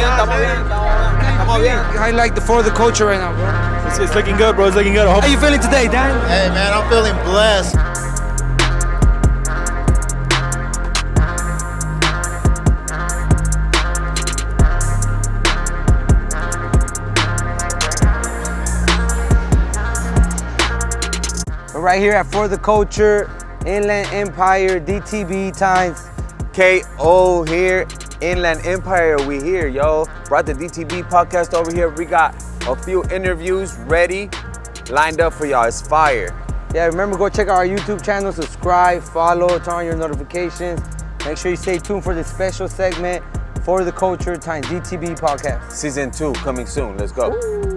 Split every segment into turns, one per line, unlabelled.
Estamos bien.
I like the For the Culture right now, bro.
It's looking good, bro. It's looking good.
How you feeling today, Dan?
Hey, man, I'm feeling blessed.
We're right here at For the Culture, Inland Empire, DTB times KO here. Inland Empire, we here, yo. Brought the DTB podcast over here. We got a few interviews ready, lined up for y'all. It's fire. Yeah, remember, go check out our YouTube channel, subscribe, follow, turn on your notifications. Make sure you stay tuned for this special segment, For the Culture times DTB podcast. Season 2 coming soon. Let's go. Ooh.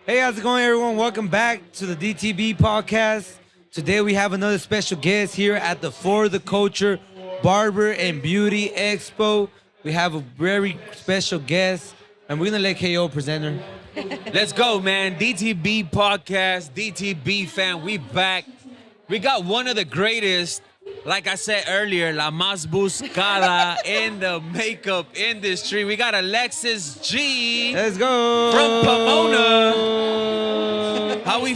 Hey, how's it going, everyone? Welcome back to the DTB podcast. Today we have another special guest here at the For the Culture Barber and Beauty Expo. We have a very special guest, and we're gonna let KO present her.
Let's go, man. DTB podcast, DTB fan, we back. We got one of the greatest, like I said earlier, la más buscada in the makeup industry. We got Alexis G.
Let's go.
From Pomona. How we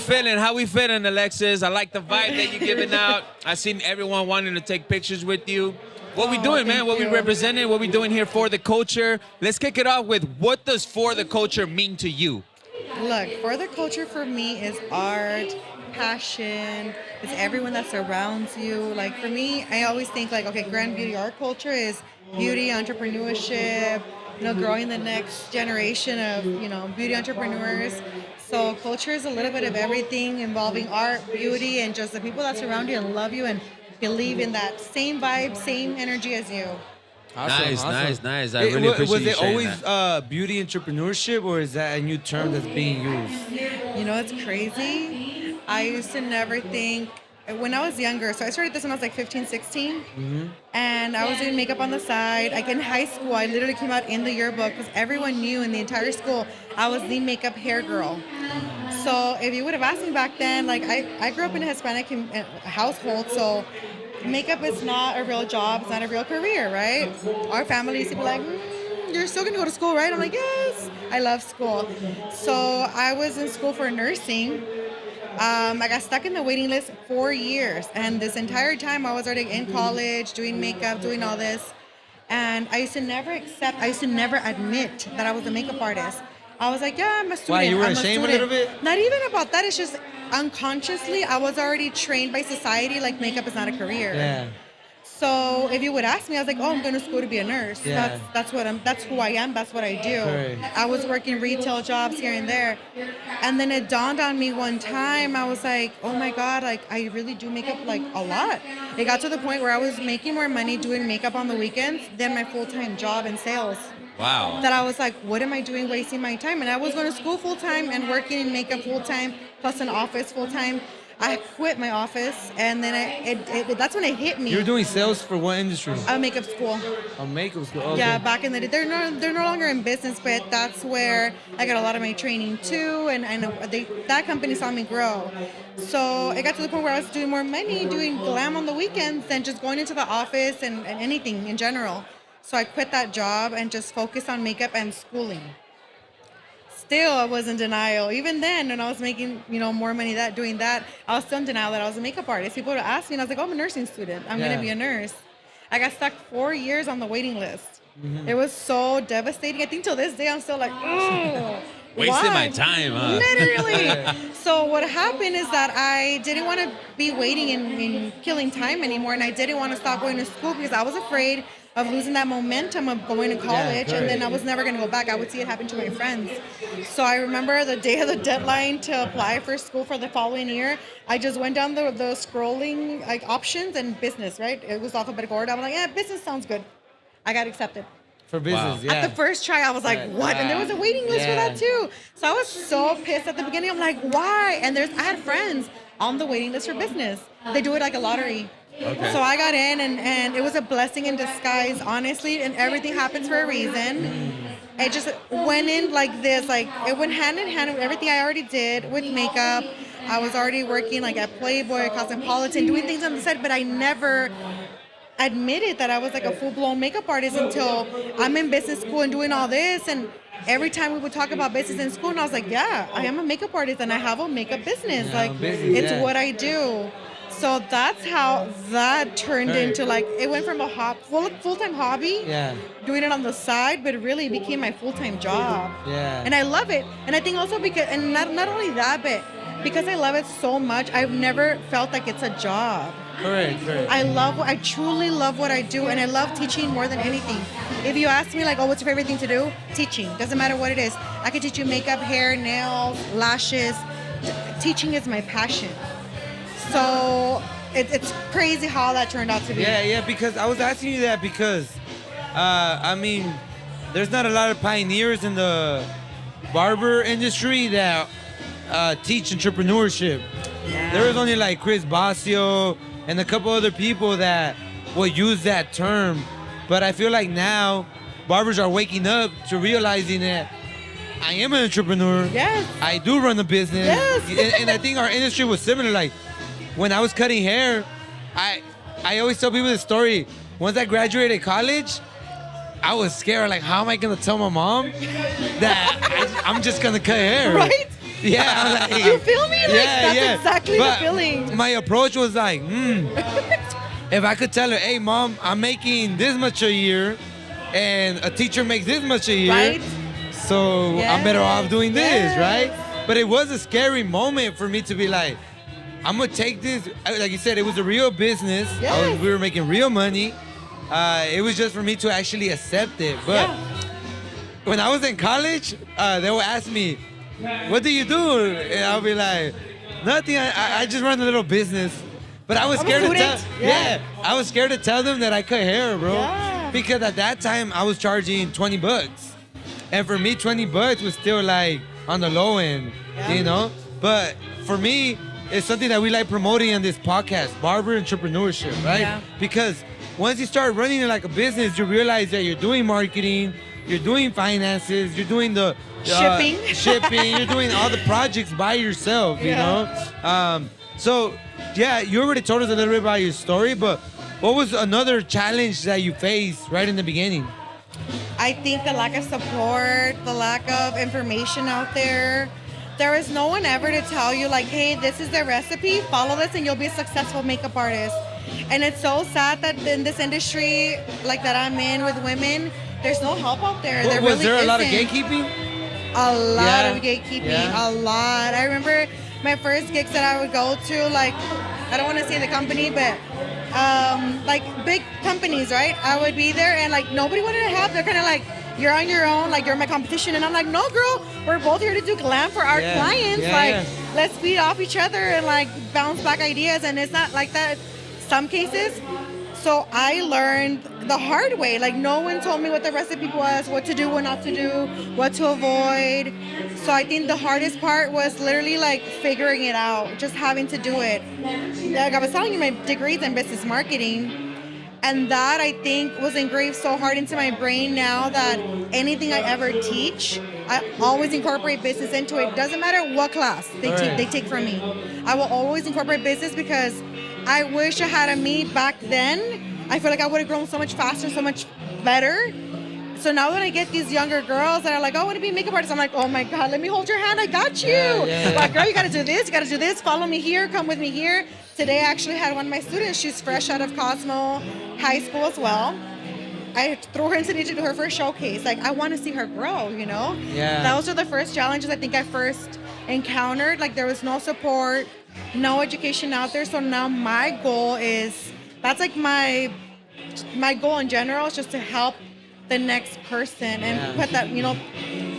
feeling, Alexis? I like the vibe that you're giving out. I seen everyone wanting to take pictures with you. What we doing, man? What we representing? What we doing here for the culture? Let's kick it off with, what does for the culture mean to you?
Look, for the culture for me is art, passion. It's everyone that surrounds you. Like for me, I always think like, okay, grand beauty art culture is beauty, entrepreneurship, growing the next generation of, beauty entrepreneurs. So culture is a little bit of everything involving art, beauty, and just the people that surround you and love you and believe in that same vibe, same energy as you.
Awesome. Nice. I really appreciate you sharing
Was it always beauty entrepreneurship, or is that a new term that's being used?
It's crazy. I used to never think, when I was younger, so I started this when I was like 15, 16, and I was doing makeup on the side. Like in high school, I literally came out in the yearbook because everyone knew in the entire school I was the makeup hair girl. So if you would have asked me back then, like I grew up in a Hispanic household, so makeup is not a real job, it's not a real career, right? Our family used to be like, you're still gonna go to school, right? I'm like, yes, I love school. So I was in school for nursing. I got stuck in the waiting list 4 years, and this entire time I was already in college, doing makeup, doing all this, and I used to never admit that I was a makeup artist. I was like, yeah, I'm a student.
Why, you were ashamed a little bit?
Not even about that, it's just unconsciously, I was already trained by society, like makeup is not a career.
Yeah.
So if you would ask me, I was like, oh, I'm going to school to be a nurse.
Yeah.
That's who I am. That's what I do.
Right.
I was working retail jobs here and there. And then it dawned on me one time, I was like, oh my God, like I really do makeup like a lot. It got to the point where I was making more money doing makeup on the weekends than my full-time job in sales.
Wow.
That I was like, what am I doing wasting my time? And I was going to school full-time and working in makeup full-time, plus an office full-time. I quit my office, and then that's when it hit me.
You were doing sales for what industry?
A makeup school.
A makeup school. Okay.
Yeah, back in the day, they're no longer in business, but that's where I got a lot of my training too, and that company saw me grow. So it got to the point where I was doing more money doing glam on the weekends than just going into the office and anything in general. So I quit that job and just focused on makeup and schooling. Still, I was in denial. Even then, when I was making, more money doing that, I was still in denial that I was a makeup artist. People would ask me, and I was like, oh, I'm a nursing student. I'm going to be a nurse. I got stuck 4 years on the waiting list. It was so devastating. I think till this day, I'm still like, oh,
wasting my time, huh?
Literally. So what happened is that I didn't want to be waiting and killing time anymore, and I didn't want to stop going to school because I was afraid of losing that momentum of going to college, and then I was never going to go back. I would see it happen to my friends. So I remember the day of the deadline to apply for school for the following year, I just went down the scrolling options and business, right? It was alphabetical order. I'm like, yeah, business sounds good. I got accepted.
For business,
At the first try, I was like, what? And there was a waiting list for that too. So I was so pissed at the beginning. I'm like, why? And I had friends on the waiting list for business. They do it like a lottery.
Okay.
So I got in, and it was a blessing in disguise, honestly, and everything happens for a reason. It just went in like this, like it went hand in hand with everything I already did with makeup. I was already working like at Playboy, Cosmopolitan, doing things on the side, but I never admitted that I was like a full-blown makeup artist until I'm in business school and doing all this. And every time we would talk about business in school, and I was like, yeah, I am a makeup artist and I have a makeup business.
Yeah,
like,
business,
it's
yeah.
what I do. So that's how that turned into like, it went from a full-time hobby, doing it on the side, but it really became my full-time job.
Yeah.
And I love it. And I think also because, and not only that, but because I love it so much, I've never felt like it's a job.
Correct.
I truly love what I do, and I love teaching more than anything. If you ask me like, oh, what's your favorite thing to do? Teaching. Doesn't matter what it is. I can teach you makeup, hair, nails, lashes. Teaching is my passion. So it's crazy how that turned out to be.
Yeah, because I was asking you that because, I mean, there's not a lot of pioneers in the barber industry that teach entrepreneurship.
Yeah.
There was only like Chris Basio and a couple other people that will use that term. But I feel like now barbers are waking up to realizing that I am an entrepreneur.
Yes.
I do run a business.
Yes.
And I think our industry was similar. Like when I was cutting hair, I always tell people this story. Once I graduated college, I was scared. Like, how am I gonna tell my mom that I'm just gonna cut hair?
Right?
Yeah. Like,
You feel me? Like, that's exactly
But
the feeling.
my approach was like, if I could tell her, hey, mom, I'm making this much a year, and a teacher makes this much a year,
Right?
so I'm better off doing this,
Yes.
right? But it was a scary moment for me to be like, I'm gonna take this. Like you said, it was a real business.
Yes.
We were making real money. It was just for me to actually accept it. But when I was in college, they would ask me, what do you do? And I'll be like, nothing. I just run a little business. But I was
I'm a
scared to tell.
student.
Yeah, I was scared to tell them that I cut hair, bro.
Yeah.
Because at that time I was charging $20, and for me, $20 was still like on the low end, you know. But for me, it's something that we like promoting on this podcast, barber entrepreneurship, right?
Yeah.
Because once you start running it like a business, you realize that you're doing marketing, you're doing finances, you're doing the shipping, you're doing all the projects by yourself, you know? So, yeah, you already told us a little bit about your story, but what was another challenge that you faced right in the beginning?
I think the lack of support, the lack of information out there. There is no one ever to tell you like, hey, this is the recipe, follow this and you'll be a successful makeup artist. And it's so sad that in this industry like that I'm in with women, there's no help out there. There
Was
really
there a lot of
isn't.
gatekeeping?
A lot
Yeah.
of gatekeeping,
Yeah.
a lot. I remember my first gigs that I would go to, like, I don't want to say the company, but like big companies, right? I would be there and like nobody wanted to help. They're kind of like, you're on your own, like you're my competition. And I'm like, no, girl, we're both here to do glam for our
Yeah.
clients.
Yeah,
like,
yeah.
let's feed off each other and like bounce back ideas. And it's not like that some cases. So I learned the hard way. Like no one told me what the recipe was, what to do, what not to do, what to avoid. So I think the hardest part was literally like figuring it out, just having to do it. Like I was telling you, my degree's in business marketing. And that I think was engraved so hard into my brain now that anything I ever teach, I always incorporate business into it. Doesn't matter what class they take from me. I will always incorporate business because I wish I had a me back then. I feel like I would have grown so much faster, so much better. So now when I get these younger girls that are like, oh, I want to be a makeup artist, I'm like, oh my God, let me hold your hand. I got you.
Yeah.
Like, girl, you got to do this. You got to do this. Follow me here. Come with me here. Today I actually had one of my students. She's fresh out of Cosmo High School as well. I threw her into to do her first showcase. Like, I want to see her grow, you know?
Yeah.
Those are the first challenges I think I first encountered. Like, there was no support, no education out there. So now my goal is, that's like my goal in general is just to help the next person and put that, you know,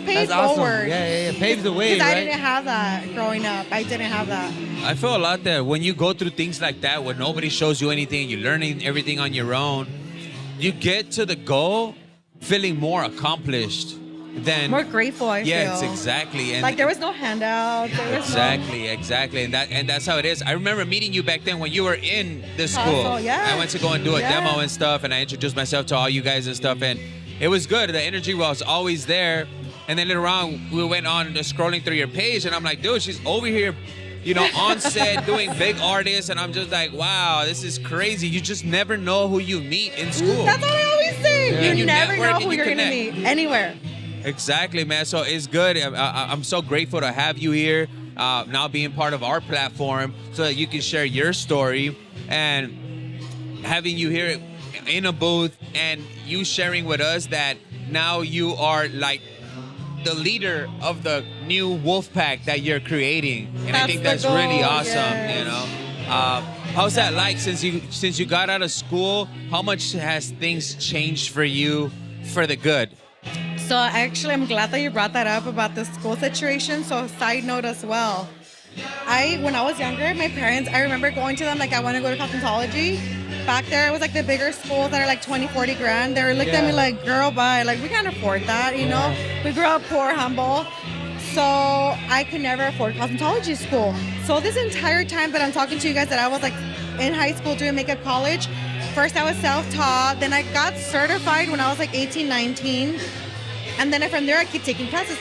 pay
That's awesome.
forward.
Yeah. Paves the way,
Because
right?
I didn't have that growing up. I didn't have that.
I feel a lot that when you go through things like that, where nobody shows you anything, you're learning everything on your own, you get to the goal feeling more accomplished than
More grateful, I feel.
Yes, exactly. And
Like there was no handout. There was
Exactly. And that's how it is. I remember meeting you back then when you were in the school.
Hustle, yeah.
I went to go and do a
Yeah.
demo and stuff, and I introduced myself to all you guys and stuff, and it was good. The energy was always there. And then later on, we went on scrolling through your page, and I'm like, dude, she's over here on set doing big artists, and I'm just like, wow, this is crazy. You just never know who you meet in school.
That's what I always say.
Yeah.
You
You
never
network
know
and
who
you
you're going to
connect.
meet anywhere.
Exactly, man. So it's good. I'm so grateful to have you here, now being part of our platform, so that you can share your story, and having you here in a booth and you sharing with us that now you are like the leader of the new wolf pack that you're creating, and I
That's
think
the
that's
goal,
really awesome.
yes.
How's that like since you got out of school? How much has things changed for you for the good?
So actually, I'm glad that you brought that up about the school situation. So side note as well. When I was younger, my parents, I remember going to them like, I want to go to cosmetology. Back there, it was like the bigger schools that are like 20, 40 grand. They were looking at me like, girl, bye. Like, we can't afford that, you know? We grew up poor, humble. So I could never afford cosmetology school. So this entire time that I'm talking to you guys that I was like in high school doing makeup college, first I was self-taught. Then I got certified when I was like 18, 19. And then from there, I keep taking classes.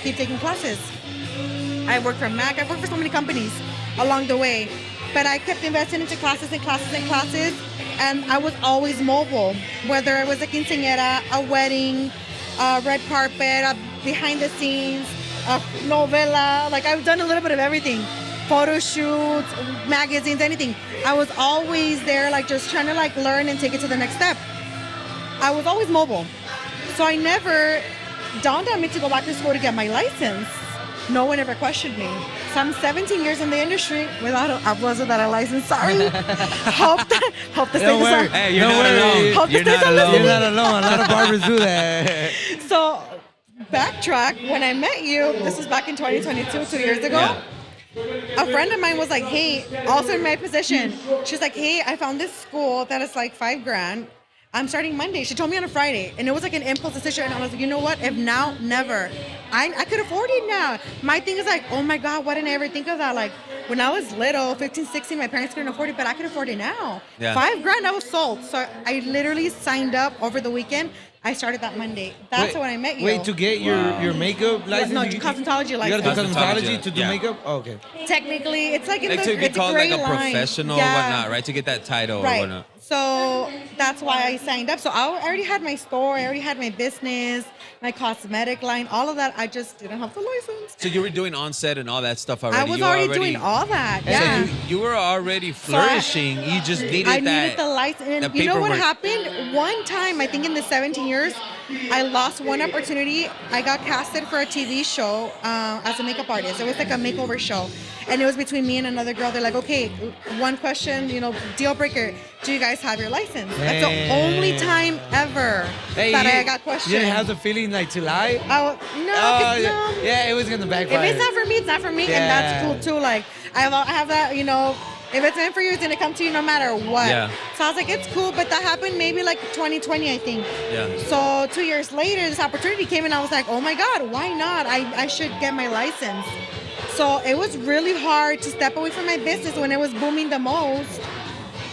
I worked for Mac. I worked for so many companies along the way. But I kept investing into classes. And I was always mobile, whether it was a quinceañera, a wedding, a red carpet, a behind the scenes, a novela. Like, I've done a little bit of everything. Photo shoots, magazines, anything. I was always there, like, just trying to, like, learn and take it to the next step. I was always mobile. So I never dawned on me to go back to school to get my license. No one ever questioned me. So I'm 17 years in the industry without a license. Sorry. hope the
Don't worry.
Hey, you're
Don't
not
worry.
alone.
Hope
You're
the
not
states are
alone.
You're not alone. A lot of barbers do that.
So backtrack, when I met you, this was back in 2022, 2 years ago.
Yeah.
A friend of mine was like, hey, also in my position, she's like, hey, I found this school that is like $5 grand. I'm starting Monday. She told me on a Friday, and it was like an impulse decision. And I was like, you know what? If now, never. I could afford it now. My thing is like, oh my God, why didn't I ever think of that? Like, when I was little, 15, 16, my parents couldn't afford it, but I could afford it now.
Yeah.
$5 grand, I was sold. So I literally signed up over the weekend. I started that Monday. That's when I met you.
Wait, to get your makeup license?
No,
you
cosmetology
You gotta do
license.
cosmetology to do
Yeah.
makeup? Oh, okay.
Technically, it's like in
Like
the
to be
it's a
called
gray
like a
line.
professional or whatnot, right? To get that title or whatnot.
So that's why I signed up. So I already had my store, I already had my business, my cosmetic line, all of that. I just didn't have the license.
So you were doing on-set and all that stuff already.
I was
You
already doing all that.
So
Yeah.
you were already flourishing. You just needed
I
that.
needed the license. And
the
you know what
paperwork.
happened? One time, I think in the 17 years, I lost one opportunity. I got casted for a TV show as a makeup artist. It was like a makeover show. And it was between me and another girl. They're like, okay, one question, deal breaker. Do you guys have your license? That's the only time ever that I got questioned.
You didn't have the feeling like to lie?
No, 'cause no.
Yeah, it was gonna backfire.
If it's not for me, it's not for me, and that's cool too. Like I have that, if it's meant for you, it's gonna come to you no matter what.
Yeah.
So I was like, it's cool, but that happened maybe like 2020, I think.
Yeah.
So 2 years later, this opportunity came, and I was like, oh my God, why not? I should get my license. So it was really hard to step away from my business when it was booming the most.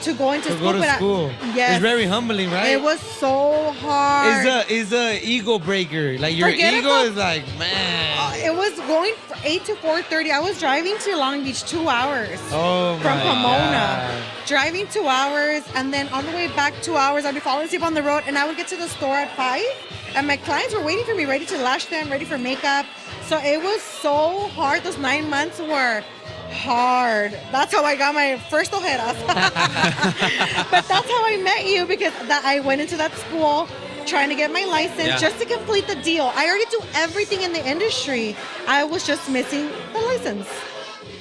To go into
To
school,
go to school.
Yes.
It's very humbling, right?
It was so hard.
It's a ego breaker. Like your
Forget
ego
about-
is like, man.
It was going from 8 to 4:30. I was driving to Long Beach 2 hours.
Oh
From
my
Pomona.
God.
Driving 2 hours, and then on the way back 2 hours, I'd be falling asleep on the road, and I would get to the store at 5, and my clients were waiting for me, ready to lash them, ready for makeup. So it was so hard. Those 9 months were hard. That's how I got my first ojeras. But that's how I met you, because I went into that school trying to get my license just to complete the deal. I already do everything in the industry. I was just missing the license.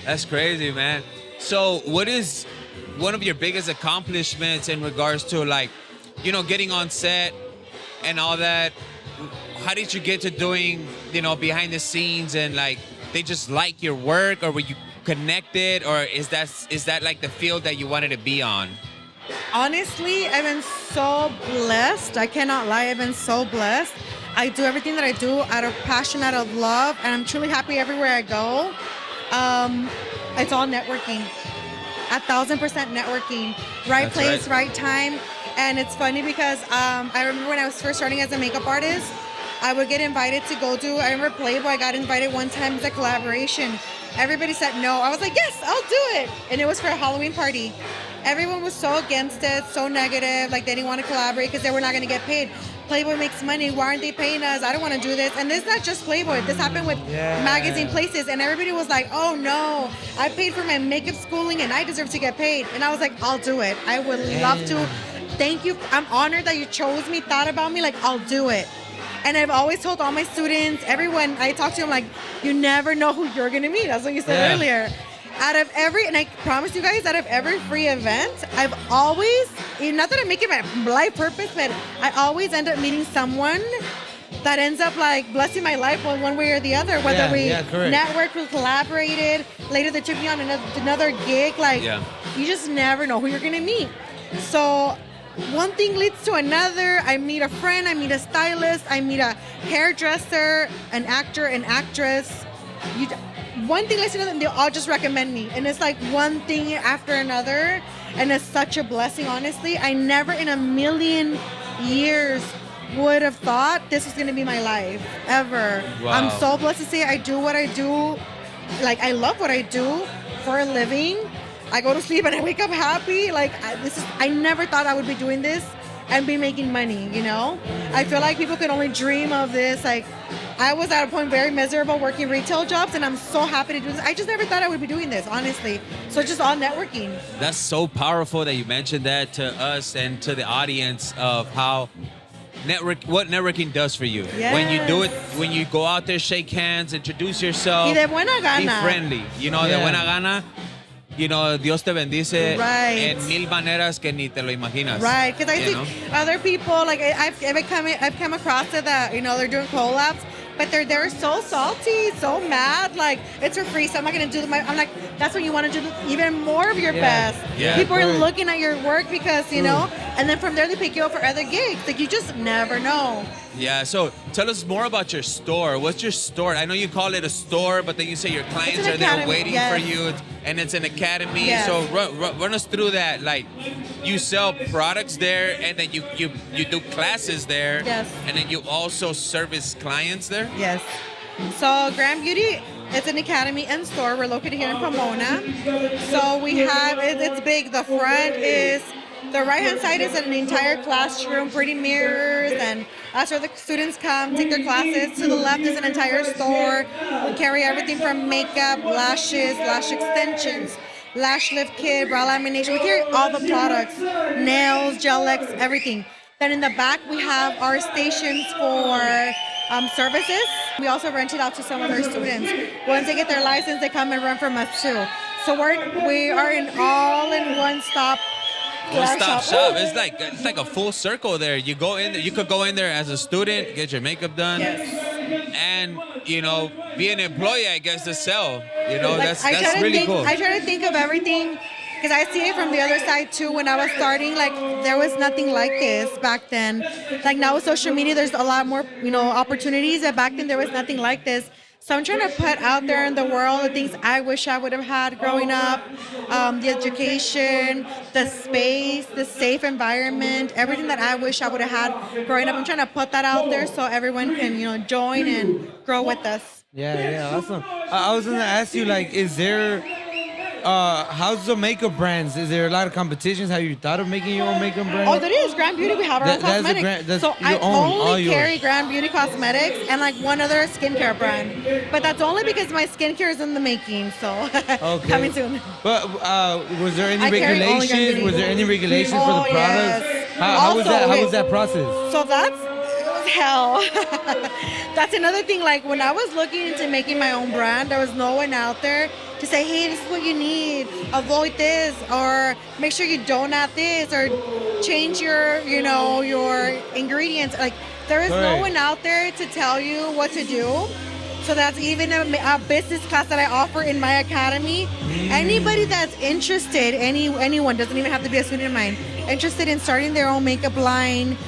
That's crazy, man. So what is one of your biggest accomplishments in regards to getting on set and all that? How did you get to doing, behind the scenes, and they just like your work, or were you connected, or is that like the field that you wanted to be on?
Honestly, I've been so blessed. I cannot lie. I've been so blessed. I do everything that I do out of passion, out of love, and I'm truly happy everywhere I go. It's all networking. 1,000% networking. Right
That's
place,
right.
right time. And it's funny because I remember when I was first starting as a makeup artist, I would get invited to go do, I remember Playboy, I got invited one time as a collaboration. Everybody said no. I was like, yes, I'll do it. And it was for a Halloween party. Everyone was so against it, so negative, like they didn't want to collaborate because they were not going to get paid. Playboy makes money. Why aren't they paying us? I don't want to do this. And this is not just Playboy. This happened with magazine places. And everybody was like, oh no, I paid for my makeup schooling and I deserve to get paid. And I was like, I'll do it. I would love to. Thank you. I'm honored that you chose me, thought about me. Like, I'll do it. And I've always told all my students, everyone I talk to, I'm like, you never know who you're going to meet. That's what you said earlier. Out of every, and I promise you guys, out of every free event, I've always, not that I'm making my life purpose, but I always end up meeting someone that ends up like blessing my life one way or the other. Whether we networked, we collaborated, later they took me on another gig. Like, you just never know who you're going to meet. So one thing leads to another. I meet a friend, I meet a stylist, I meet a hairdresser, an actor, an actress. One thing leads to another, and they all just recommend me. And it's like one thing after another. And it's such a blessing, honestly. I never in a million years would have thought this was going to be my life, ever. Wow. I'm so blessed to say I do what I do. Like, I love what I do for a living. I go to sleep and I wake up happy. Like, I never thought I would be doing this and be making money, you know? I feel like people could only dream of this. Like, I was at a point very miserable working retail jobs, and I'm so happy to do this. I just never thought I would be doing this, honestly. So it's just all networking.
That's so powerful that you mentioned that to us and to the audience of how what networking does for you.
Yes.
When you do it, when you go out there, shake hands, introduce yourself.
Y de buena gana.
Be friendly. You know, de buena gana. You know, Dios te bendice en mil maneras que ni te lo imaginas.
Right, because I see other people, like I've come across it that, you know, they're doing collabs, but they're so salty, so mad, like it's for free, so I'm not gonna do I'm like, that's when you want to do even more of your best. Yeah, people are looking at your work because, you know, and then from there they pick you up for other gigs. Like, you just never know.
Yeah, so tell us more about your store. What's your store? I know you call it a store, but then you say your clients are there waiting for you, and it's an academy. Yes. So run us through that. Like, you sell products there, and then you do classes there.
Yes.
And then you also service clients there?
Yes. So Grand Beauty, it's an academy and store. We're located here in Pomona. So we have, it's big. The front is, the right-hand side is an entire classroom, pretty mirrors, and that's where the students come, take their classes. To the left is an entire store. We carry everything from makeup, lashes, lash extensions, lash lift kit, brow lamination. We carry all the products, nails, gel X, everything. Then in the back, we have our stations for services. We also rent it out to some of our students. Once they get their license, they come and rent from us too. So we are an all-in-one stop.
One-stop shop. It's like a full circle there. You go in there. You could go in there as a student, get your makeup done, and you know, be an employee, I guess, to sell. You know, like, that's really cool.
I try to think of everything, because I see it from the other side too. When I was starting, like, there was nothing like this back then. Like, now with social media, there's a lot more, you know, opportunities. But back then, there was nothing like this. So I'm trying to put out there in the world the things I wish I would have had growing up, the education, the space, the safe environment, everything that I wish I would have had growing up. I'm trying to put that out there so everyone can, you know, join and grow with us.
Yeah, awesome. I was gonna ask you, like, is there, how's the makeup brands? Is there a lot of competitions? Have you thought of making your own makeup brand?
Oh, there is. Grand Beauty, we have our own cosmetics. So I only carry Grand Beauty Cosmetics and like one other skincare brand. But that's only because my skincare is in the making, so coming soon.
But was there any regulations? Was there any regulations for the products?
Yes.
How was that? How was that process?
So it was hell. That's another thing. Like, when I was looking into making my own brand, there was no one out there to say, hey, this is what you need, avoid this, or make sure you don't add this, or change your, you know, your ingredients. Like, there is no one out there to tell you what to do. So that's even a business class that I offer in my academy. Anybody that's interested, anyone, doesn't even have to be a student of mine, interested in starting their own makeup line,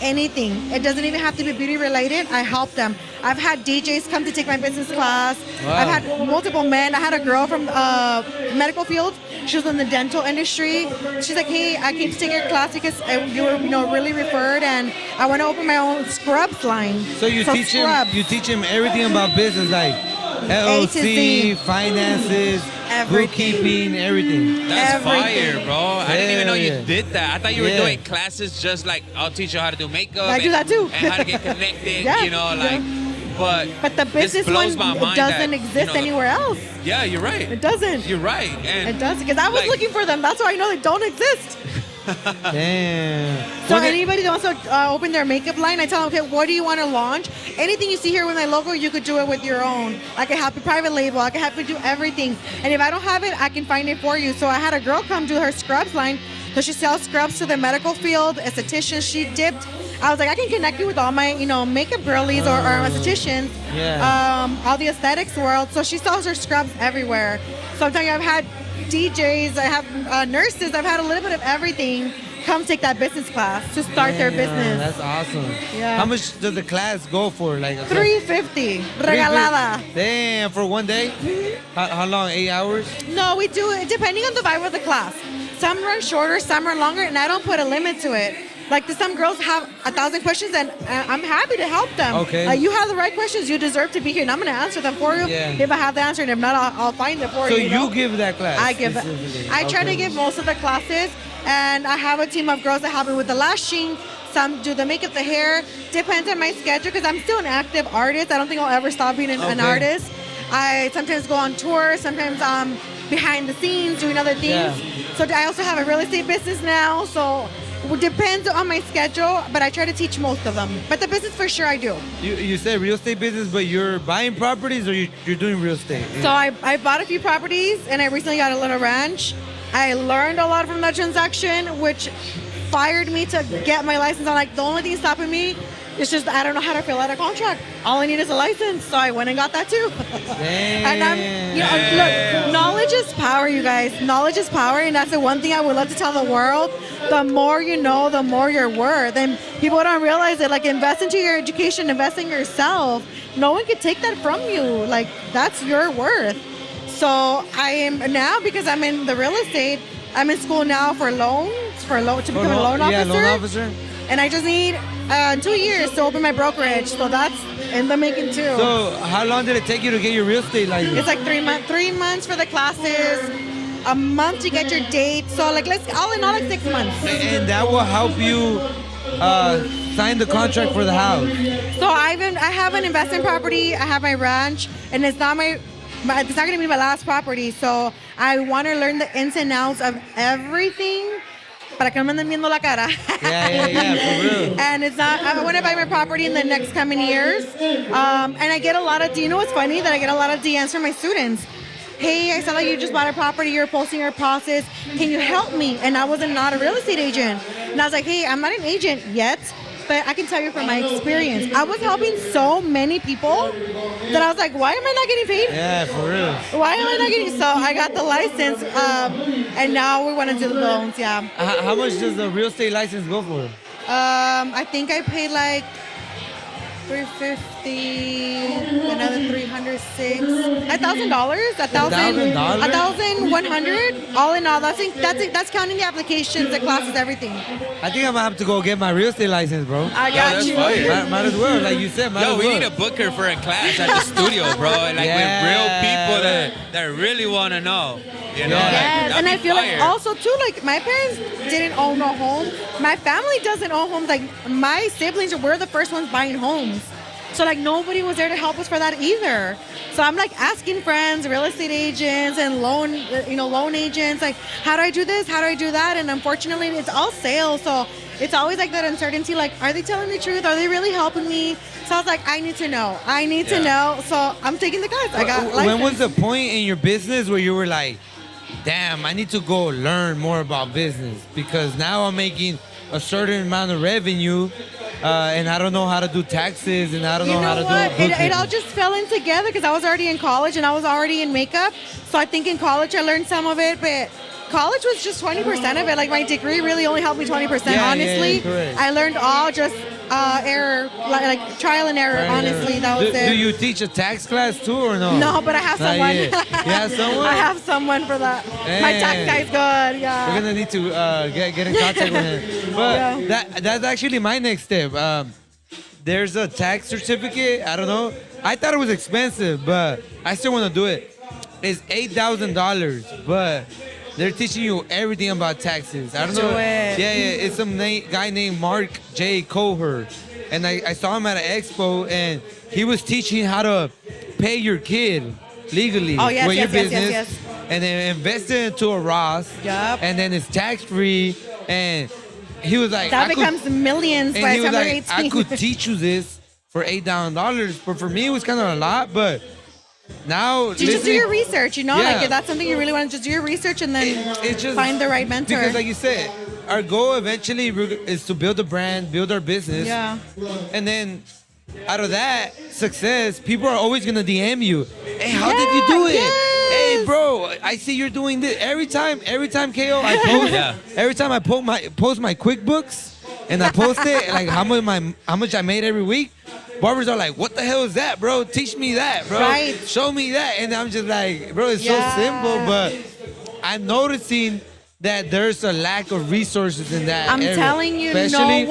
anything. It doesn't even have to be beauty related. I help them. I've had DJs come to take my business class.
Wow.
I've had multiple men. I had a girl from medical field. She was in the dental industry. She's like, hey, I came to take your class because you were, really referred, and I want to open my own scrubs line.
So you teach him everything about business, like LLC, finances, bookkeeping, everything.
That's fire, bro. I didn't even know you
Yeah.
did that. I thought you were doing classes just like, I'll teach you how to do makeup.
I do that too.
And how to get connected,
Yeah.
But
the business
this blows
one
my mind
doesn't
that,
exist anywhere else.
Yeah, you're right.
It doesn't.
You're right. And
It doesn't, because I was looking for them. That's why I know they don't exist.
Damn.
So anybody that wants to open their makeup line, I tell them, okay, what do you want to launch? Anything you see here with my logo, you could do it with your own. I can help you private label. I can help you do everything. And if I don't have it, I can find it for you. So I had a girl come do her scrubs line. So she sells scrubs to the medical field, estheticians. She dipped. I was like, I can connect you with all my, makeup girlies or estheticians, all the aesthetics world. So she sells her scrubs everywhere. So I'm telling you, I've had DJs, I have nurses, I've had a little bit of everything come take that business class to start their business.
That's awesome.
Yeah.
How much does the class go for? Like
$350, regalada.
Damn, for one day? How long? 8 hours?
No, we do it depending on the vibe of the class. Some run shorter, some run longer, and I don't put a limit to it. Like some girls have 1,000 questions, and I'm happy to help them.
Okay.
You have the right questions. You deserve to be here, and I'm going to answer them for you.
Yeah.
If I have the answer, and if not, I'll find it for
So
you.
you give that class?
I give it. I try to give most of the classes, and I have a team of girls that help me with the lashing. Some do the makeup, the hair. Depends on my schedule, because I'm still an active artist. I don't think I'll ever stop being an artist. I sometimes go on tour. Sometimes I'm behind the scenes doing other things.
Yeah.
So I also have a real estate business now. So it depends on my schedule, but I try to teach most of them. But the business, for sure, I do.
You said real estate business, but you're buying properties or you're doing real estate?
So I bought a few properties, and I recently got a little ranch. I learned a lot from that transaction, which fired me to get my license. I'm like, the only thing stopping me is just I don't know how to fill out a contract. All I need is a license, so I went and got that too. And look, knowledge is power, you guys. Knowledge is power, and that's the one thing I would love to tell the world. The more you know, the more you're worth. And people don't realize it. Like, invest into your education, invest in yourself. No one can take that from you. Like, that's your worth. So I am now, because I'm in the real estate, I'm in school now for loans, to become a loan officer.
Yeah, loan officer.
And I just need 2 years to open my brokerage. So that's in the making too.
So how long did it take you to get your real estate license?
It's like 3 months. 3 months for the classes, a month to get your date. So like all in all, like 6 months.
And that will help you sign the contract for the house.
So I have an investment property. I have my ranch, and it's not going to be my last property. So I want to learn the ins and outs of everything. Para que no me anden viendo la cara.
Yeah, for real.
And it's not, I want to buy my property in the next coming years. And I get a lot of, do you know what's funny? That I get a lot of DMs from my students. Hey, I saw that you just bought a property, you're posting your process. Can you help me? And I was not a real estate agent. And I was like, hey, I'm not an agent yet, but I can tell you from my experience. I was helping so many people that I was like, why am I not getting paid?
Yeah, for real.
Why am I not getting? So I got the license, and now we want to do the loans. Yeah.
How much does the real estate license go for?
I think I paid like $350, another $306, $1,000, $1,100, all in all. That's counting the applications, the classes, everything.
I think I'm gonna have to go get my real estate license, bro.
I got you.
Might as well, like you said.
We need a booker for a class at the studio, bro. Like with real people that really want to know. You know,
yes, and I feel
fire.
like also too, like my parents didn't own a home. My family doesn't own homes. Like my siblings were the first ones buying homes. So like nobody was there to help us for that either. So I'm like asking friends, real estate agents and loan agents, like, how do I do this? How do I do that? And unfortunately it's all sales. So it's always like that uncertainty, like, are they telling the truth? Are they really helping me? So I was like, I need to know. To know. So I'm taking the class. I got license.
When was the point in your business where you were like, damn, I need to go learn more about business because now I'm making a certain amount of revenue and I don't know how to do taxes and I don't know how to do bookkeeping.
It all just fell in together because I was already in college and I was already in makeup. So I think in college I learned some of it, but college was just 20% of it. Like my degree really only helped me 20%, honestly.
Yeah,
I learned all just error, like trial and error.
Right,
Honestly,
yeah.
that was it.
Do you teach a tax class too or no?
No, but I have
Not
someone.
yet. You have someone?
I have someone for that. My tax
Hey.
guy's good. Yeah.
We're gonna need to get in contact with him. But
Yeah.
that's actually my next step. There's a tax certificate. I don't know. I thought it was expensive, but I still want to do it. It's $8,000, but they're teaching you everything about taxes. I don't know.
Do it.
Yeah. It's some guy named Mark J. Coher, and I saw him at an expo, and he was teaching how to pay your kid legally
Oh, yes,
with your
yes, yes,
business,
yes,
and then invest it into a Roth,
Yup.
and then it's tax free. And he was like,
That
I could-
becomes millions
and
by
he was
December
like,
18th.
I could teach you this for $8,000, but for me it was kind of a lot. But now
You just do
listening-
your research, you know?
Yeah.
Like if that's something you really want to just do your research and then
it's just
find the right mentor.
Because like you said, our goal eventually is to build a brand, build our business.
Yeah.
And then out of that success, people are always gonna DM you. Hey, how did you do it? Hey,
yes.
bro, I see you're doing this every time. KO, I post.
Yeah.
Every time I post my QuickBooks, and I post it like how much I made every week. Barbers are like, what the hell is that, bro? Teach me that, bro.
Right.
Show me that. And I'm just like, bro, it's
Yeah.
so simple, but I'm noticing that there's a lack of resources in that
I'm
area.
telling you,
Especially-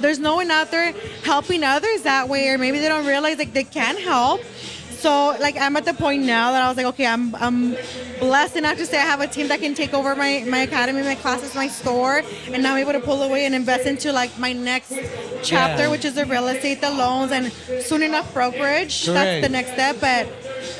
there's no one out there helping others that way, or maybe they don't realize like they can help. So like I'm at the point now that I was like, okay, I'm blessed enough to say I have a team that can take over my academy, my classes, my store, and now I'm able to pull away and invest into like my next chapter,
Yeah.
which is the real estate, the loans, and soon enough brokerage.
Correct.
That's the next step. But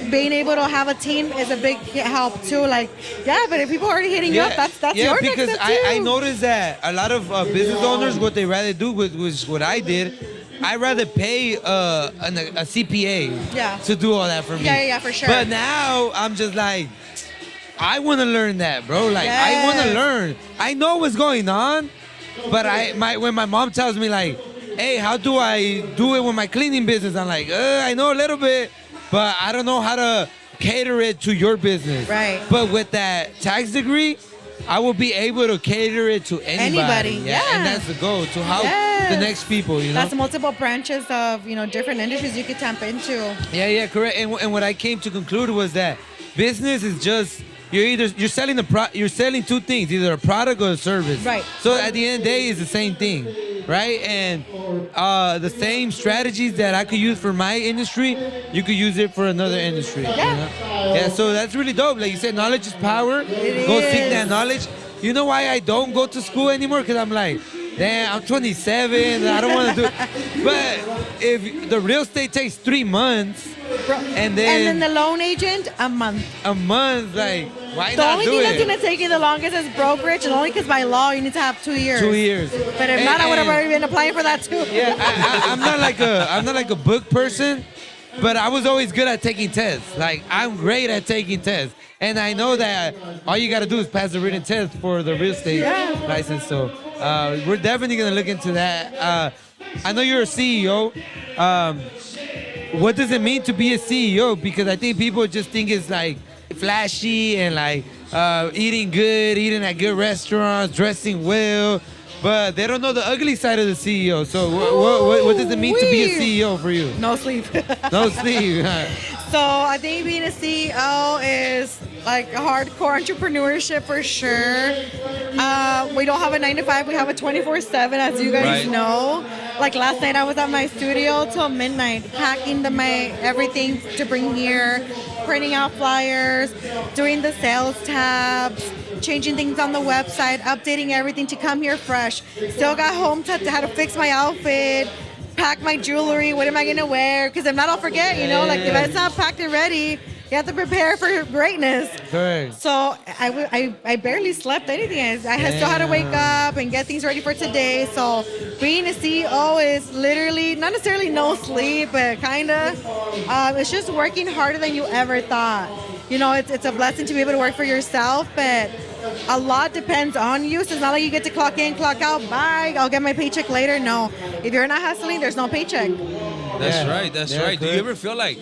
being able to have a team is a big help too. Like, yeah, but if people are already hitting you up, that's your next
because
step too.
I noticed that a lot of business owners, what they rather do was what I did. I rather pay a CPA
Yeah.
to do all that for me.
Yeah, for sure.
But now I'm just like, I want to learn that, bro. Like I want to
Yes.
learn. I know what's going on, but when my mom tells me like, hey, how do I do it with my cleaning business? I'm like, I know a little bit, but I don't know how to cater it to your business.
Right.
But with that tax degree, I will be able to cater it to anybody.
Yeah.
And that's the goal, to help
Yes.
the next people, you know?
That's multiple branches of different industries you could tap into.
Yeah, correct. And what I came to conclude was that business is just you're selling you're selling two things, either a product or a service.
Right.
So at the end of the day, it's the same thing, right? And the same strategies that I could use for my industry, you could use it for another industry.
Yeah.
You know? Yeah. So that's really dope. Like you said, knowledge is power.
It
Go seek
is.
that knowledge. You know why I don't go to school anymore? Because I'm like, damn, I'm 27. I don't want to do it. But if the real estate takes 3 months, and then
the loan agent, a month.
a month, like, why
The
not
only
do
thing
it?
that's gonna take you the longest is brokerage, and only because by law you need to have 2 years.
2 years.
But if not, I would have already been applying for that too.
Yeah, I'm not like a book person, but I was always good at taking tests. Like I'm great at taking tests, and I know that all you got to do is pass the written test for the real estate license. So we're definitely gonna look into that. I know you're a CEO. What does it mean to be a CEO? Because I think people just think it's like flashy and like eating good, eating at good restaurants, dressing well, but they don't know the ugly side of the CEO. So what does it mean to be a CEO for you?
No sleep.
No sleep.
So I think being a CEO is like hardcore entrepreneurship for sure. We don't have a 9 to 5. We have a 24/7, as you guys
Right.
know. Like last night, I was at my studio till midnight, packing my everything to bring here, printing out flyers, doing the sales tabs, changing things on the website, updating everything to come here fresh. Still got home to how to fix my outfit, pack my jewelry. What am I gonna wear? Because if not, I'll forget. Like if it's not packed and ready, you have to prepare for greatness.
Correct.
So I barely slept anything. I still had to wake up and get things ready for today. So being a CEO is literally not necessarily no sleep, but kind of. It's just working harder than you ever thought. It's a blessing to be able to work for yourself, but a lot depends on you. So it's not like you get to clock in, clock out, bye, I'll get my paycheck later. No. If you're not hustling, there's no paycheck.
That's
Yeah.
right. That's
Yeah,
right. Do you
good.
ever feel like,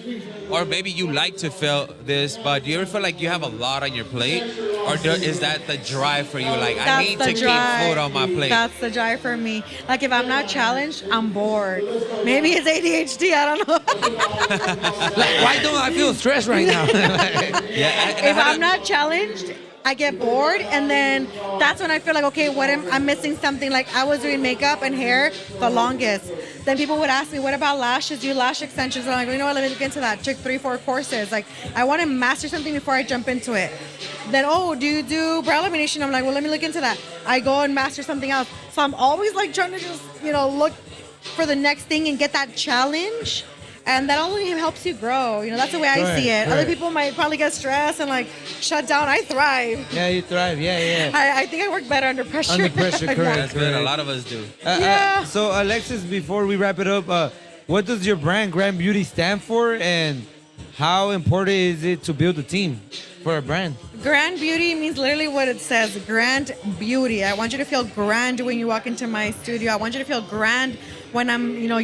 or maybe you like to feel this, but do you ever feel like you have a lot on your plate, or is that the drive for you? Like, I
That's
need
the
to
drive.
keep food on my plate.
That's the drive for me. Like if I'm not challenged, I'm bored. Maybe it's ADHD. I don't know.
Like, why don't I feel stressed right now?
Yeah.
If I'm not challenged, I get bored, and then that's when I feel like, okay, I'm missing something. Like I was doing makeup and hair the longest. Then people would ask me, what about lashes? Do you lash extensions? And I'm like, you know what, let me look into that. Took 3-4 courses. Like I want to master something before I jump into it. Then, do you do brow lamination? I'm like, well, let me look into that. I go and master something else. So I'm always like trying to just, look for the next thing and get that challenge. And that only helps you grow. That's the way I see it.
Right.
Other people might probably get stressed and like shut down. I thrive.
Yeah, you thrive. Yeah.
I think I work better under pressure.
Under pressure, correct.
That's good. A lot of us do.
Yeah.
So, Alexis, before we wrap it up, what does your brand, Grand Beauty, stand for, and how important is it to build a team for a brand?
Grand beauty means literally what it says, grand beauty. I want you to feel grand when you walk into my studio. I want you to feel grand when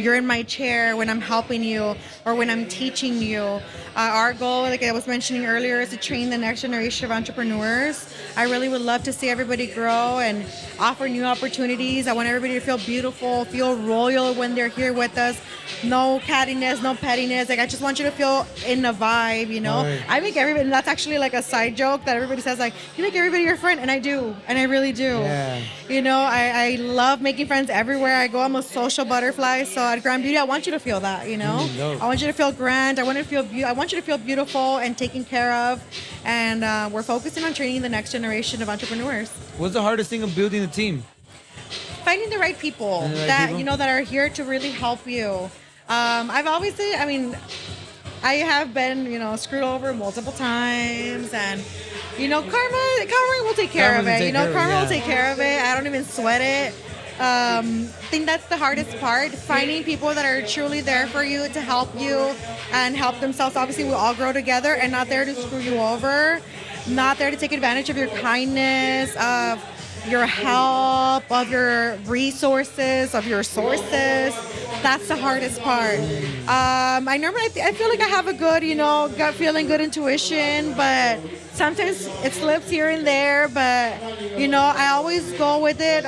you're in my chair, when I'm helping you, or when I'm teaching you. Our goal, like I was mentioning earlier, is to train the next generation of entrepreneurs. I really would love to see everybody grow and offer new opportunities. I want everybody to feel beautiful, feel royal when they're here with us. No cattiness, no pettiness. Like I just want you to feel in the vibe,
Right.
I make everybody, and that's actually like a side joke that everybody says, like, you make everybody your friend, and I do, and I really do.
Yeah.
I love making friends everywhere I go. I'm a social butterfly, so at Grand Beauty, I want you to feel that,
dope.
I want you to feel grand. I want you to feel beautiful and taken care of, and we're focusing on training the next generation of entrepreneurs.
What's the hardest thing of building a team?
Finding the right people
Finding the right
that
people?
that are here to really help you. I've always said, I have been, screwed over multiple times, and karma will take care of
Karma will
it.
take care of it,
Karma
yeah.
will take care of it. I don't even sweat it. I think that's the hardest part, finding people that are truly there for you, to help you and help themselves. Obviously, we all grow together, and not there to screw you over, not there to take advantage of your kindness, of your help, of your resources, of your sources. That's the hardest part. I feel like I have a good, gut feeling, good intuition, but sometimes it slips here and there. But, I always go with it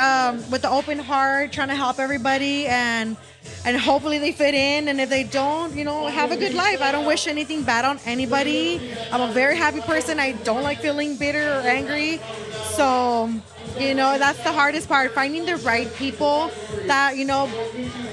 with the open heart, trying to help everybody, and hopefully they fit in. And if they don't, have a good life. I don't wish anything bad on anybody. I'm a very happy person. I don't like feeling bitter or angry. So, that's the hardest part, finding the right people that,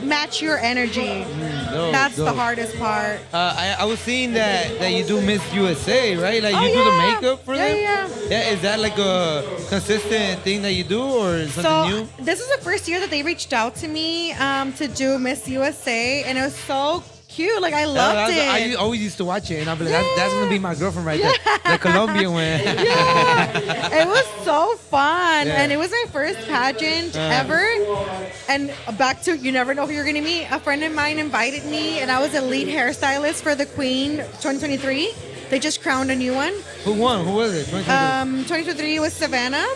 match your energy. That's the hardest part.
I was seeing that you do Miss USA, right? Like
Oh,
you do the
yeah.
makeup for them?
Yeah.
Is that like a consistent thing that you do, or something
So
new?
this is the first year that they reached out to me to do Miss USA, and it was so cute. Like I loved it.
I always used to watch it, and I'm like, that's gonna be my girlfriend right there, the Colombian one.
Yeah, it was so fun,
Yeah.
and it was my first pageant ever. And back to, you never know who you're gonna meet. A friend of mine invited me, and I was a lead hairstylist for the Queen 2023. They just crowned a new one.
Who won? Who was it? 2023?
2023 was Savannah.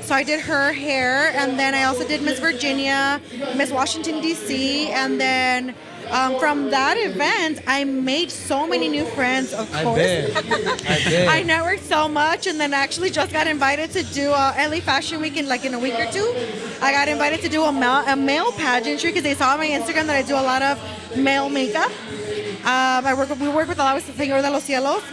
So I did her hair, and then I also did Miss Virginia, Miss Washington DC, and then from that event, I made so many new friends. Of
I
course,
bet. I bet.
I networked so much, and then actually just got invited to do LA Fashion Week in a week or two. I got invited to do a male pageantry because they saw on my Instagram that I do a lot of male makeup. We work with a lot of Señor de los Cielos,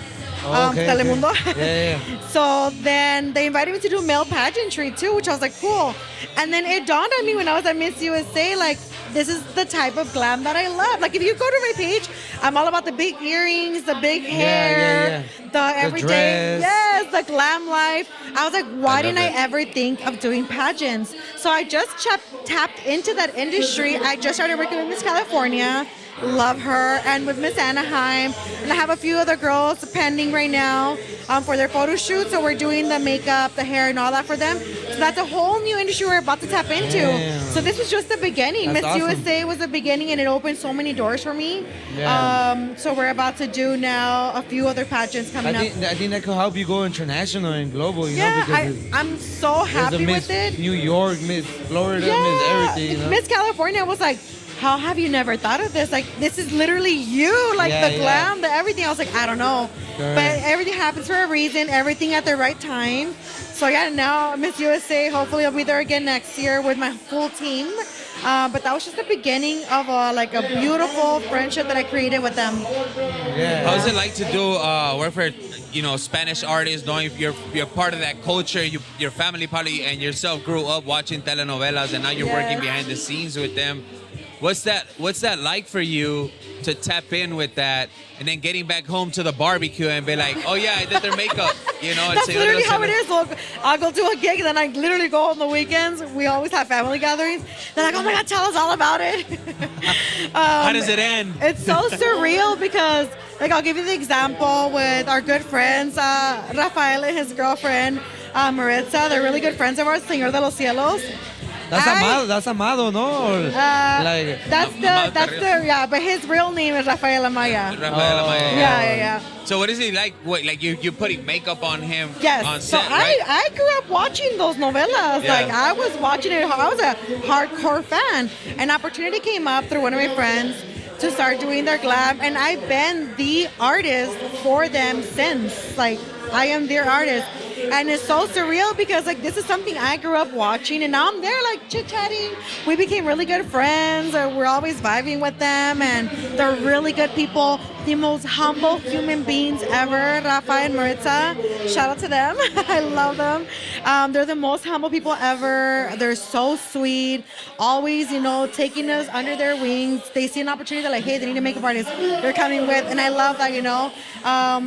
Okay.
Telemundo.
Yeah.
So then they invited me to do male pageantry too, which I was like, cool. And then it dawned on me when I was at Miss USA, like, this is the type of glam that I love. Like, if you go to my page, I'm all about the big earrings, the big hair, the everyday,
dress.
the glam life. I was like, why didn't I
it.
ever think of doing pageants? So I just tapped into that industry. I just started working with Miss California. Love her, and with Miss Anaheim, and I have a few other girls pending right now for their photo shoot. So we're doing the makeup, the hair, and all that for them. So that's a whole new industry we're about to tap into.
Damn.
So this was just the beginning.
That's
Miss
awesome.
USA was the beginning, and it opened so many doors for me.
Yeah.
So we're about to do now a few other pageants coming up.
I think that could help you go international and global, you know,
Yeah,
because
I'm so
there's a
happy
Miss
with it.
New York, Miss Florida, Miss everything, you know?
Miss California was like, how have you never thought of this? Like, this is literally you, like
Yeah,
the
yeah.
glam, the everything. I was like, I don't know.
Correct.
But everything happens for a reason, everything at the right time. So yeah, now Miss USA, hopefully I'll be there again next year with my full team. But that was just the beginning of like a beautiful friendship that I created with them.
Yeah.
How's it like to do work for Spanish artists, knowing you're part of that culture, your family probably and yourself grew up watching telenovelas, and now you're working behind the scenes with them. What's that like for you to tap in with that, and then getting back home to the barbecue and be like, oh yeah, I did their makeup, and
That's
say,
literally how it is. Look, I'll go do a gig, and then I literally go on the weekends. We always have family gatherings. They're like, oh my God, tell us all about it.
How does it end?
It's so surreal because, like, I'll give you the example with our good friends, Rafael and his girlfriend, Maritza. They're really good friends of ours, Señor de los Cielos.
That's Amado, no? Or, like,
Yeah, but his real name is Rafael Amaya.
Rafael Amaya.
Yeah.
So what is he like? What, like you're putting makeup on him
Yes.
on
So
set, right?
I grew up watching those novellas.
Yeah.
Like, I was watching it. I was a hardcore fan. An opportunity came up through one of my friends to start doing their glam, and I've been the artist for them since. Like, I am their artist. And it's so surreal because, like, this is something I grew up watching, and now I'm there, like, chit-chatting. We became really good friends. We're always vibing with them, and they're really good people. The most humble human beings ever, Rafa and Maritza. Shout out to them. I love them. They're the most humble people ever. They're so sweet. Always, taking us under their wings. They see an opportunity, they're like, hey, they need a makeup artist. They're coming with, and I love that,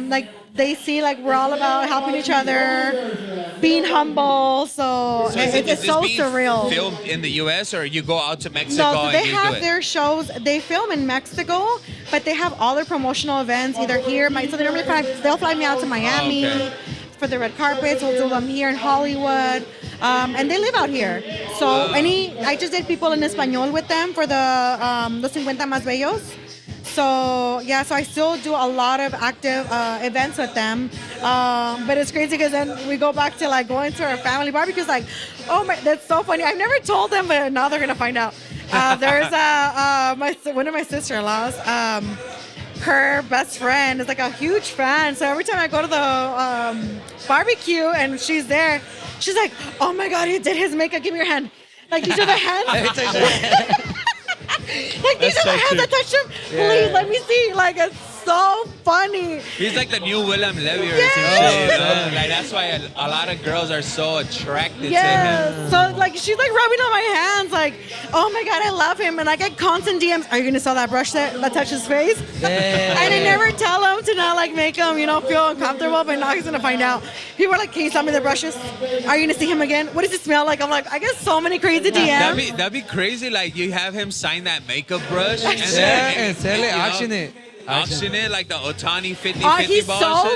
like, they see, like, we're all about helping each other, being humble. So
is
it's
this
so
being
surreal.
filmed in the U.S. or you go out to Mexico?
No, so they
and you
have
do it?
their shows. They film in Mexico, but they have all their promotional events either here. So they normally they'll fly me out to Miami for the red carpets. We'll do them here in Hollywood, and they live out here. So I just did people in español with them for the Los 50 Más Bellos. So yeah, so I still do a lot of active events with them, but it's crazy because then we go back to, like, going to our family barbecues. Like, oh my, that's so funny. I've never told them, but now they're gonna find out. There's one of my sister-in-laws. Her best friend is, like, a huge fan. So every time I go to the barbecue and she's there, she's like, "Oh my God, he did his makeup. Give me your hand." Like, these are the hands. Like, these are the hands that touched him. Please let me see. Like, it's so funny.
He's like the new Willem Levy or
Yes.
some shit. Like, that's why a lot of girls are so attracted to him.
Yes. So, like, she's, like, rubbing on my hands, like, oh my God, I love him. And I get constant DMs. Are you gonna sell that brush that touched his face?
Yeah.
And I never tell him to not, like, make him, feel uncomfortable. But now he's gonna find out. People are like, can you sell me the brushes? Are you gonna see him again? What does it smell like? I'm like, I get so many crazy DMs.
That'd be crazy. Like, you have him sign that makeup brush and
and sell it, auction it.
Auction it like the Otani 50-50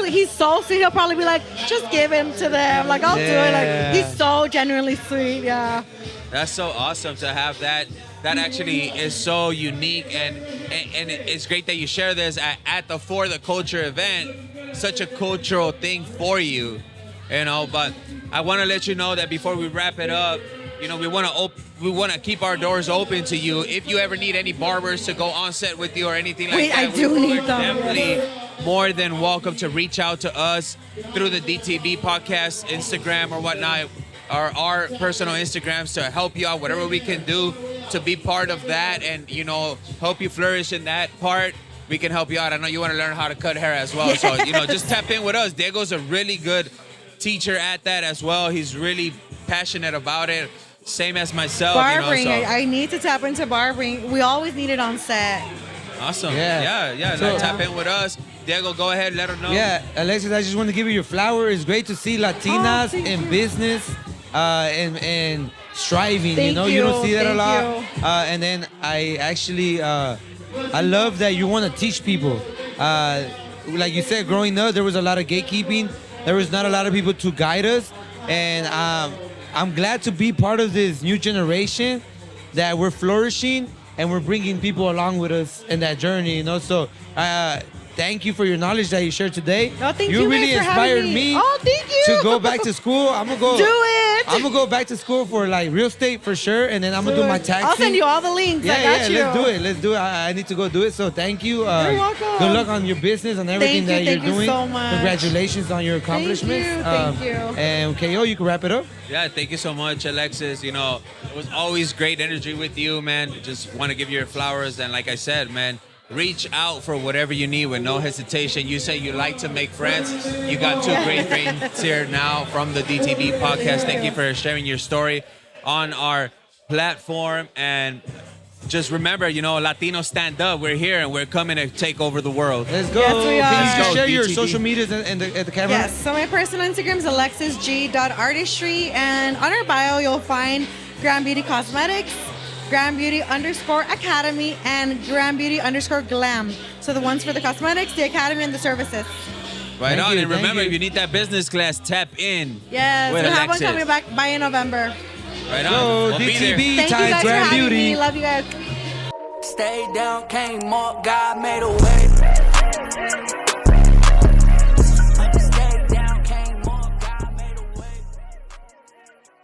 He's so sweet. He'll probably be like, just give him to them. Like, I'll do it. Like, he's so genuinely sweet. Yeah.
That's so awesome to have that. That actually is so unique, and it's great that you share this at the For the Culture event. Such a cultural thing for you, But I want to let you know that before we wrap it up, we want to keep our doors open to you. If you ever need any barbers to go on set with you or anything like that,
I do need them.
Definitely more than welcome to reach out to us through the DTB podcast, Instagram or whatnot, or our personal Instagrams to help you out, whatever we can do to be part of that and, help you flourish in that part. We can help you out. I know you want to learn how to cut hair as well. So, just tap in with us. Diego's a really good teacher at that as well. He's really passionate about it. Same as myself.
Barbering. I need to tap into barbering. We always need it on set.
Awesome.
Yeah.
So, tap in with us. Diego, go ahead. Let them know.
Yeah, Alexis, I just want to give you your flower. It's great to see Latinas
thank
in
you.
business and striving.
Thank
You don't see that a
thank
lot. And then I actually, I love that you want to teach people. Like you said, growing up, there was a lot of gatekeeping. There was not a lot of people to guide us. And I'm glad to be part of this new generation that we're flourishing and we're bringing people along with us in that journey, So thank you for your knowledge that you shared today.
No, thank you
really
guys for having
inspired me
Oh, thank you.
to go back to school. I'm gonna go.
Do it.
I'm gonna go back to school for like real estate for sure, and then I'm gonna do my taxing.
I'll send you all the links. I got you.
Let's do it. I need to go do it. So thank you.
You're welcome.
Good luck on your business and everything that you're doing.
Thank you so much.
Congratulations on your accomplishments.
Thank you.
And KO, you can wrap it up.
Yeah, thank you so much, Alexis. You know, it was always great energy with you, man. Just want to give you your flowers. And like I said, man, reach out for whatever you need with no hesitation. You say you like to make friends. You got two great friends here now from the DTB podcast. Thank you for sharing your story on our platform. And just remember, you know, Latinos stand up. We're here and we're coming to take over the world.
Let's go.
Yes, we are.
Can you just
Let's go,
share your
DTB.
social medias and the camera?
Yes. So my personal Instagram is alexisg.artistry, and on our bio you'll find Grand Beauty Cosmetics, Grand Beauty _Academy, and Grand Beauty _Glam. So the ones for the cosmetics, the academy, and the services.
Right
Thank
on.
you,
And
thank
remember,
you.
if you need that business class, tap in.
Yes,
with
we have one
Alexis.
coming back by November.
Right on.
Go
We'll be there.
DTB
Thank you
times
guys for
Grand
having
Beauty.
me. Love you guys.
Stay down, came up, God made a way.